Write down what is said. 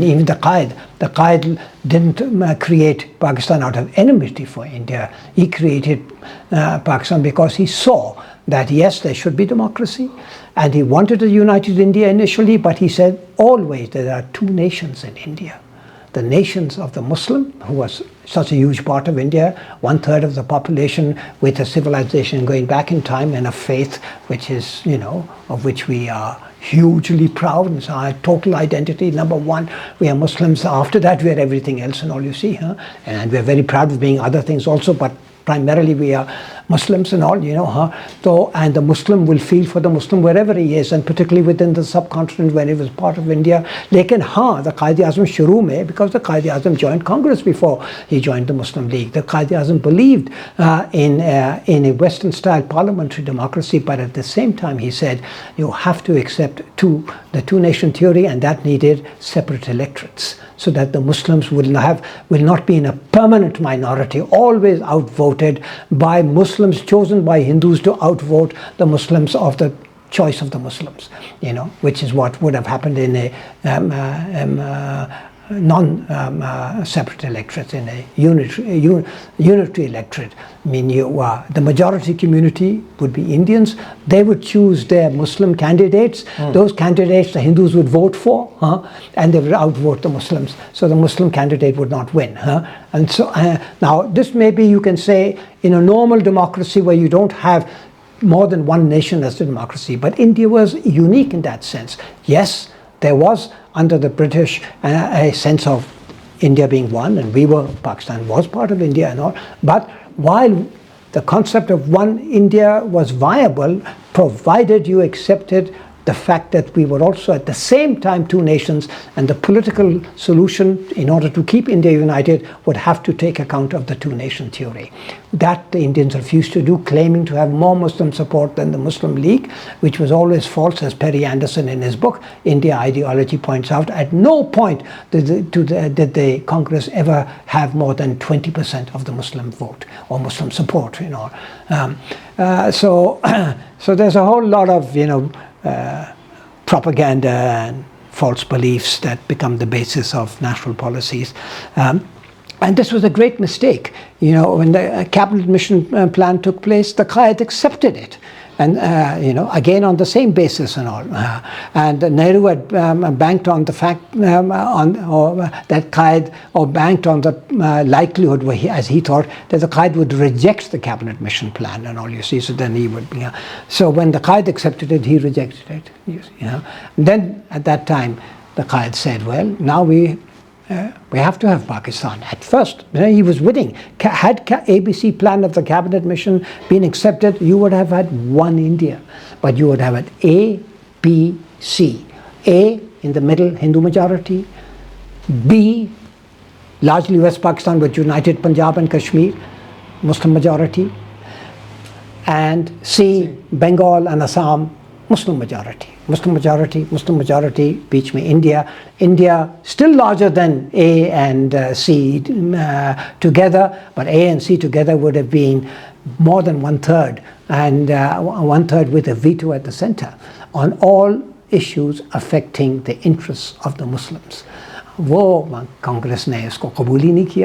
Even the Qaid didn't create Pakistan out of enmity for India. He created Pakistan because he saw that yes, there should be democracy, and he wanted a united India initially, but he said always there are two nations in India. The nations of the Muslim, who was such a huge part of India, 1/3 of the population, with a civilization going back in time and a faith which is, of which we are hugely proud. It's our total identity. Number one, we are Muslims. After that, we are everything else and all, you see. And we're very proud of being other things also, but primarily we are Muslims and all, So, and the Muslim will feel for the Muslim wherever he is, and particularly within the subcontinent when he was part of India. Lekin the Qaid-e-Azam shuru mein, because the Qaid-e-Azam joined Congress before he joined the Muslim League. The Qaid-e-Azam believed in a Western style parliamentary democracy, but at the same time he said you have to accept the two nation theory, and that needed separate electorates, so that the Muslims will not be in a permanent minority, always outvoted by Muslims chosen by Hindus to outvote the Muslims of the choice of the Muslims, which is what would have happened in a non-separate electorate, in a unitary electorate. I mean, the majority community would be Indians. They would choose their Muslim candidates. Those candidates the Hindus would vote for, and they would outvote the Muslims. So the Muslim candidate would not win. And so now this maybe you can say in a normal democracy where you don't have more than one nation as the democracy, but India was unique in that sense. Yes, there was under the British a sense of India being one, and Pakistan was part of India and all, but while the concept of one India was viable, provided you accepted the fact that we were also at the same time two nations, and the political solution in order to keep India united would have to take account of the two nation theory. That the Indians refused to do, claiming to have more Muslim support than the Muslim League, which was always false, as Perry Anderson in his book India Ideology points out. At no point did the Congress ever have more than 20% of the Muslim vote or Muslim support. So there's a whole lot of propaganda and false beliefs that become the basis of national policies. And this was a great mistake. When the cabinet mission plan took place, the Qaid accepted it. And, again on the same basis and all. And Nehru had banked on the fact, that Qaid, or banked on the likelihood, as he thought, that the Qaid would reject the cabinet mission plan and all, you see. So then he would, so when the Qaid accepted it, he rejected it. And then at that time, the Qaid said, well, now we have to have Pakistan. At first, he was winning. Had ABC plan of the cabinet mission been accepted, you would have had one India. But you would have had A, B, C. A, in the middle, Hindu majority. B, largely West Pakistan with united Punjab and Kashmir, Muslim majority. And C, Bengal and Assam, Muslim majority. Muslim majority, beach mein India. India still larger than A and C together, but A and C together would have been more than 1/3, and 1/3 with a veto at the center on all issues affecting the interests of the Muslims. वो कांग्रेस ने इसको कबूल ही नहीं किया.